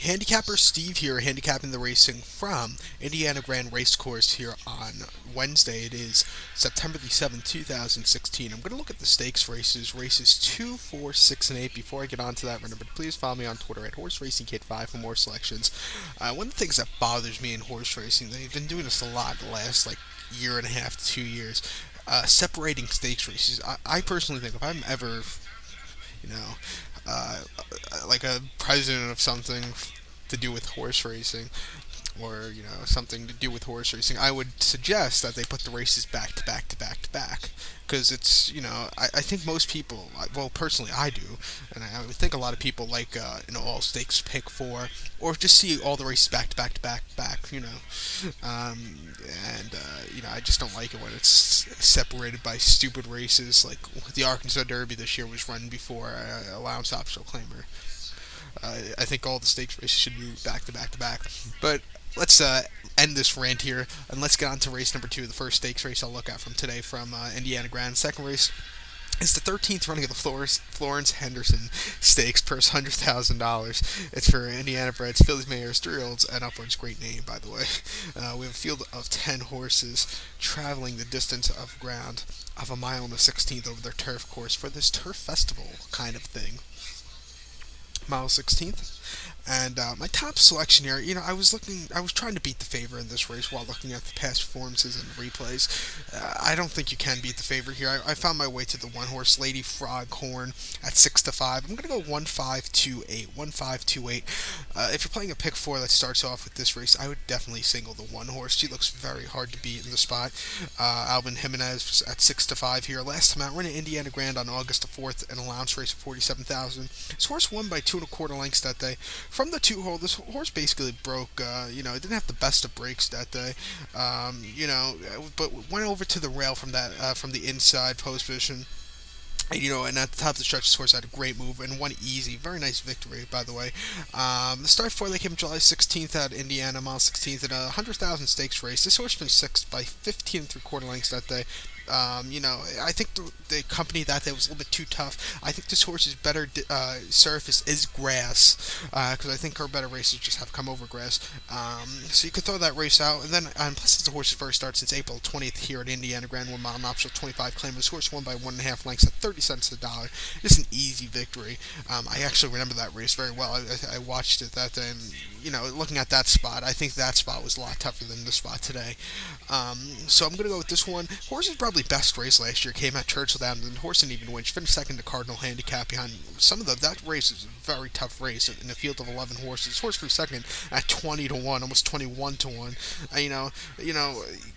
Handicapper Steve here, handicapping the racing from Indiana Grand Racecourse here on Wednesday. It is September the 7th, 2016. I'm going to look at the stakes races 2, 4, 6, and 8. Before I get on to that, remember to please follow me on Twitter at HorseRacingKid5 for more selections. One of the things that bothers me in horse racing, they've been doing this a lot the last year and a half to 2 years, separating stakes races. I personally think if I'm ever you know, like a president of something to do with horse racing, or something to do with horse racing, I would suggest that they put the races back to back to back to back, because it's I think most people, well, personally I do, and I would think a lot of people like an all stakes pick four, or just see all the races back to back to back to back, and I just don't like it when it's separated by stupid races. Like the Arkansas Derby this year was run before allowance optional claimer. I think all the stakes races should be back to back to back. But let's end this rant here, and let's get on to race number 2, the first stakes race I'll look at from today from Indiana Grand. Second race is the 13th running of the Florence Henderson Stakes, purse $100,000. It's for Indiana breds, fillies, mares, 3-year-olds, and upwards. Great name, by the way. We have a field of 10 horses traveling the distance of ground of a mile and a 16th over their turf course for this turf festival kind of thing. Mile 16th. And my top selection here, I was trying to beat the favorite in this race while looking at the past performances and replays. I don't think you can beat the favorite here. I found my way to the one horse, Lady Froghorn, at 6-5. I'm going to go 1-5-2-8. 1-5-2-8. If you're playing a pick four that starts off with this race, I would definitely single the one horse. She looks very hard to beat in the spot. Alvin Jimenez at 6-5 here. Last time out, ran at Indiana Grand on August the 4th, an allowance race of 47,000. This horse won by 2 1/4 lengths that day. From the 2-hole, this horse basically broke. It didn't have the best of breaks that day. But went over to the rail from the inside post position. And at the top of the stretch, this horse had a great move and won easy. Very nice victory, by the way. The start for they came July 16th at Indiana, mile 16th, in a 100,000 stakes race. This horse finished 6th by 15 3/4 lengths that day. I think the company that day was a little bit too tough. I think this horse's better surface is grass, because I think her better races just have come over grass. So you could throw that race out, and then plus it's the horse's first start since April 20th here at Indiana Grand, 1 mile, an optional 25 claim. This horse won by 1.5 lengths at 30 cents a dollar. Just an easy victory. I actually remember that race very well. I watched it that day, and looking at that spot, I think that spot was a lot tougher than the spot today. So I'm going to go with this one. Horse's probably best race last year came at Churchill Downs, and the horse didn't even win. She finished second to Cardinal Handicap behind that race is a very tough race in a field of 11 horses. This horse finished second at 20-1, almost 21-1.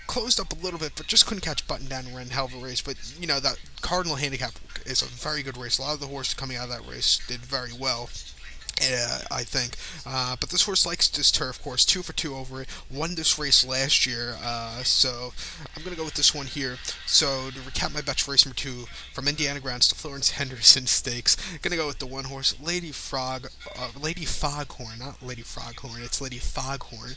Closed up a little bit, but just couldn't catch button down and ran a hell of a race. But that Cardinal Handicap is a very good race. A lot of the horses coming out of that race did very well. I think. But this horse likes this turf course, 2 for 2 over it. Won this race last year, so I'm going to go with this one here. So to recap my bets for race number 2, from Indiana Grounds to Florence Henderson Stakes, going to go with the one horse, Lady Foghorn, not Lady Froghorn, it's Lady Foghorn.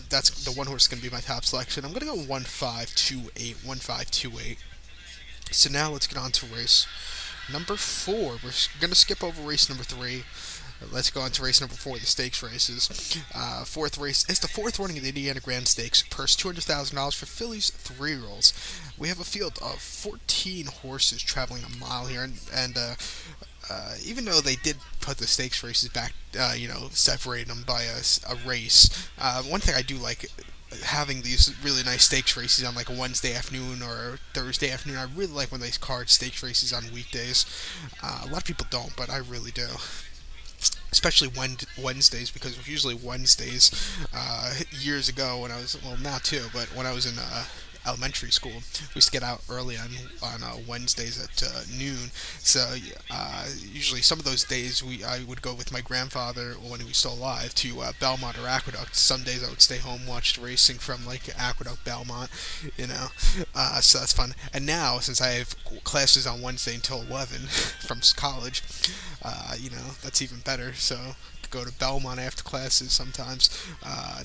That's the one horse going to be my top selection. I'm going to go 1-5-2-8, 1-5-2-8. So now let's get on to race number 4. We're going to skip over race number 3. Let's go on to race number 4, the stakes races. Fourth race is the 4th running of the Indiana Grand Stakes. Purse $200,000 for fillies, 3-year-olds. We have a field of 14 horses traveling a mile here, and even though they did put the stakes races back, separating them by a race, one thing I do like having these really nice stakes races on like a Wednesday afternoon or Thursday afternoon. I really like when they card stakes races on weekdays. A lot of people don't, but I really do. Especially Wednesdays, because usually Wednesdays, years ago when I was, well, now too, but when I was in elementary school, we used to get out early on Wednesdays at noon. So usually some of those days I would go with my grandfather when he was still alive to Belmont or Aqueduct. Some days I would stay home, watch the racing from like Aqueduct, Belmont, so that's fun. And now, since I have classes on Wednesday until 11 from college, that's even better. So go to Belmont after classes sometimes.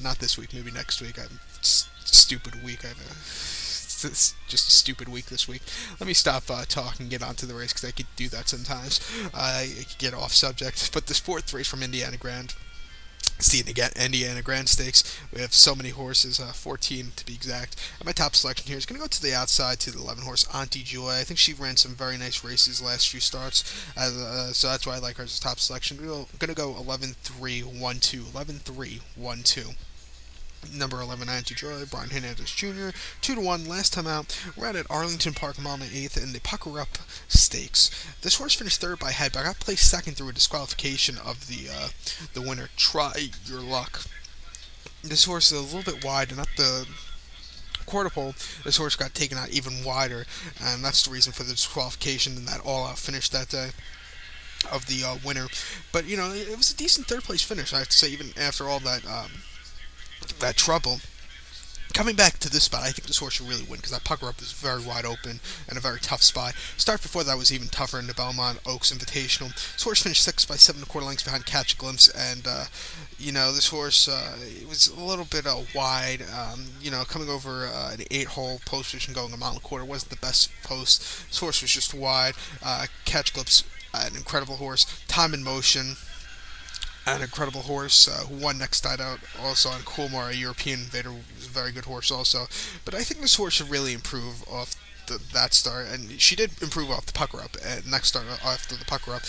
Not this week, maybe next week. Stupid week. It's just a stupid week this week. Let me stop talking and get on to the race, because I could do that sometimes. I could get off subject. But this 4th race from Indiana Grand, It's the Indiana Grand Stakes. We have so many horses, 14 to be exact. And my top selection here is going to go to the outside to the 11 horse Auntie Joy. I think she ran some very nice races last few starts, so that's why I like her as a top selection. I'm going to go 11-3-1-2. 11-3-1-2. Number 11, Auntie Joy, Brian Hernandez Jr., 2-1. Last time out, we're out at Arlington Park, mile 8th in the Pucker Up Stakes. This horse finished third by head, but got placed second through a disqualification of the winner. Try your luck. This horse is a little bit wide, and at the quarter pole, this horse got taken out even wider, and that's the reason for the disqualification and that all-out finish that day of the winner. But it was a decent third place finish, I have to say, even after all that trouble. Coming back to this spot, I think this horse should really win because that pucker up is very wide open and a very tough spot. Start before that was even tougher in the Belmont Oaks Invitational. This horse finished sixth by 7 1/4 lengths behind Catch a Glimpse, and this horse it was a little bit wide. Coming over an 8-hole post position going a mile and a quarter wasn't the best post. This horse was just wide. Catch a Glimpse, an incredible horse. Time in Motion, an incredible horse who won next night out also on Coolmore, a European invader, was a very good horse also. But I think this horse should really improve off that start, and she did improve off the pucker up next start after the pucker up.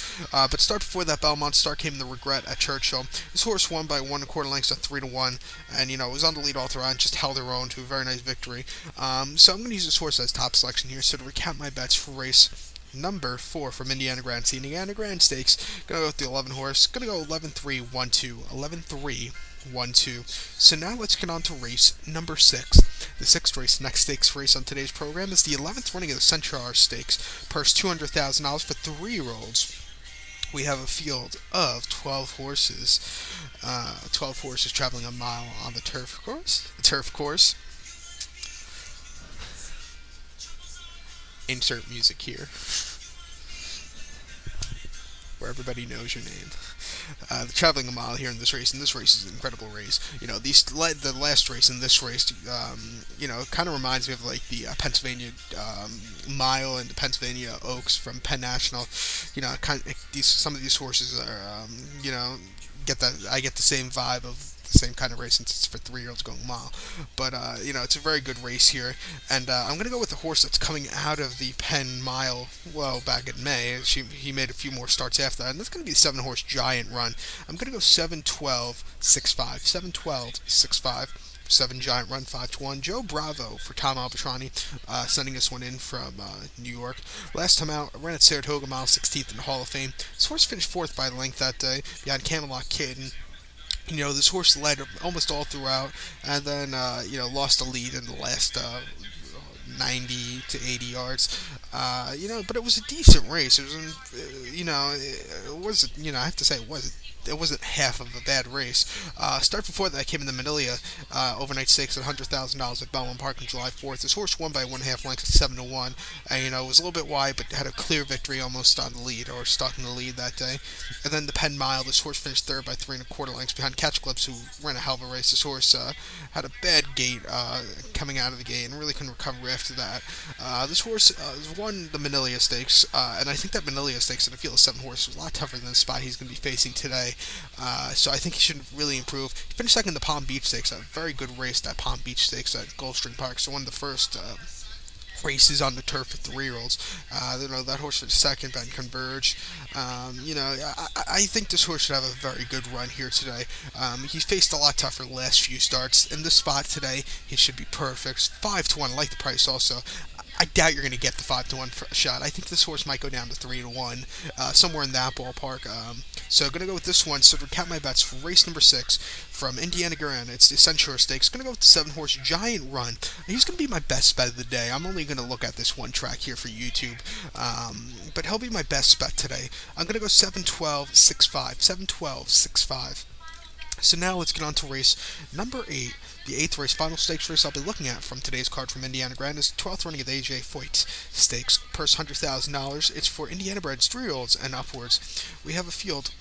But start before that Belmont start came the Regret at Churchill. This horse won by 1 1/4 lengths at 3-1, and was on the lead all throughout and just held her own to a very nice victory. So I'm going to use this horse as top selection here. So to recap my bets for race number 4 from Indiana Grand. The Indiana Grand Stakes. Gonna go with the 11 horse. Gonna go 11-3-1-2. 11-3-1-2. So now let's get on to race number 6. The sixth race, next stakes race on today's program, is the 11th running of the Centaur Stakes. Purse $200,000 for 3-year-olds. We have a field of 12 horses. 12 horses traveling a mile on the turf course. The turf course. Insert music here, where everybody knows your name. Traveling a mile here in this race, and this race is an incredible race. The last race in this race, kind of reminds me of like the Pennsylvania Mile and the Pennsylvania Oaks from Penn National. Some of these horses are, I get the same vibe of the same kind of race since it's for 3-year-olds going a mile. But, it's a very good race here. And I'm going to go with the horse that's coming out of the Penn Mile, back in May. He made a few more starts after that. And that's going to be the 7-horse Giant Run. I'm going to go 7-12-6-5. 7-12-6-5. 7 Giant Run 5-1. Joe Bravo for Tom Albatrani, sending this one in from New York. Last time out, ran at Saratoga, mile 16th in the Hall of Fame. This horse finished 4th by length that day behind Camelot Kid. And this horse led almost all throughout, and then, lost the lead in the last 90 to 80 yards. But it was a decent race. It was, I have to say, it wasn't half of a bad race. Start before that came in the Manilia overnight stakes at $100,000 at Belmont Park on July 4th. This horse won by 1/2 length at 7-1, and it was a little bit wide, but had a clear victory almost on the lead, or stuck in the lead that day. And then the Penn Mile, this horse finished third by 3 1/4 lengths behind Catch Clips, who ran a hell of a race. This horse had a bad gait coming out of the gate and really couldn't recover after that. This horse won the Manilia Stakes, and I think that Manilia Stakes in the field of 7 horses was a lot tougher than the spot he's going to be facing today. So I think he should really improve. He finished second in the Palm Beach Stakes, a very good race, that Palm Beach Stakes at Gulfstream Park. So one of the first races on the turf for 3-year-olds. That horse finished second, Ben Converge. I think this horse should have a very good run here today. He's faced a lot tougher the last few starts. In this spot today, he should be perfect. 5-1, I like the price also. I doubt you're going to get the 5-1 shot. I think this horse might go down to 3-1, somewhere in that ballpark. So I'm going to go with this one. So to recap my bets for race number 6 from Indiana Grand, it's the Centaur Stakes. Going to go with the 7-horse Giant Run. He's going to be my best bet of the day. I'm only going to look at this one track here for YouTube, but he'll be my best bet today. I'm going to go 7-12-6-5. 7-12-6-5. So now let's get on to race number 8. The 8th race, final stakes race I'll be looking at from today's card from Indiana Grand is 12th running of the A.J. Foyt Stakes. Purse $100,000. It's for Indiana breds, 3-year-olds and upwards. We have a field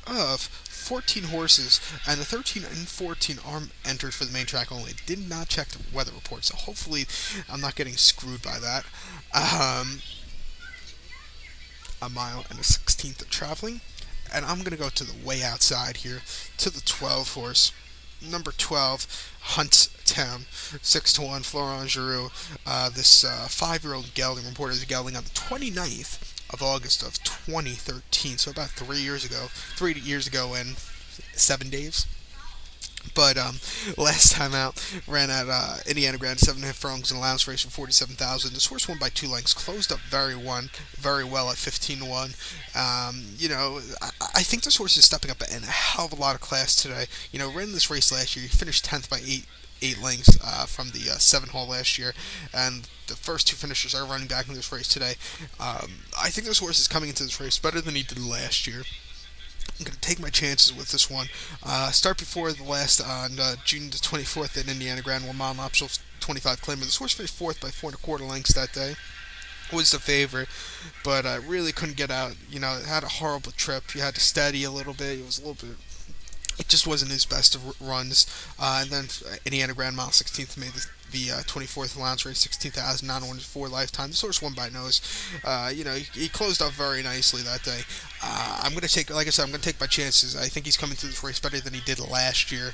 of 14 horses, and the 13 and 14 are entered for the main track only. Did not check the weather report, so hopefully I'm not getting screwed by that. A mile and a 16th of traveling. and I'm going to go to the way outside here, to the 12 horse. Number 12, Huntstown, 6-1, Florent Giroux. This 5-year-old gelding reported as gelding on the 29th of August of 2013, so about 3 years ago. 3 years ago and 7 days. But last time out, ran at Indiana Grand 7.5 furlongs in an allowance race for 47,000. This horse won by 2 lengths, closed up very well at 15-1. I think this horse is stepping up in a hell of a lot of class today. Ran this race last year. He finished 10th by eight lengths from the 7 hole last year, and the first two finishers are running back in this race today. I think this horse is coming into this race better than he did last year. I'm going to take my chances with this one. Start before the last on June the 24th at Indiana Grand, where Mon Lopshall 25 claimer. This horse finished fourth by 4 1/4 lengths that day. Was the favorite, but really couldn't get out. It had a horrible trip. You had to steady a little bit. It was a little bit. It just wasn't his best of runs. And then Indiana Grand Mile 16th made the 24th allowance race, 16,904 lifetime. This horse won by nose. He closed off very nicely that day. I'm going to take, like I said, I'm going to take my chances. I think he's coming through this race better than he did last year.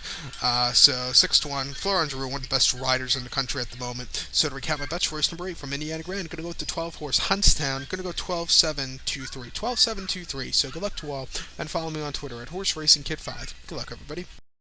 So 6-1. Florent Giroux, one of the best riders in the country at the moment. So to recap my bets, race number 8 from Indiana Grand, going to go with the 12 horse Huntstown. Going to go 12-7-2-3. 12-7-2-3. So good luck to all, and follow me on Twitter at Horse Racing Kid 5. Good luck, everybody.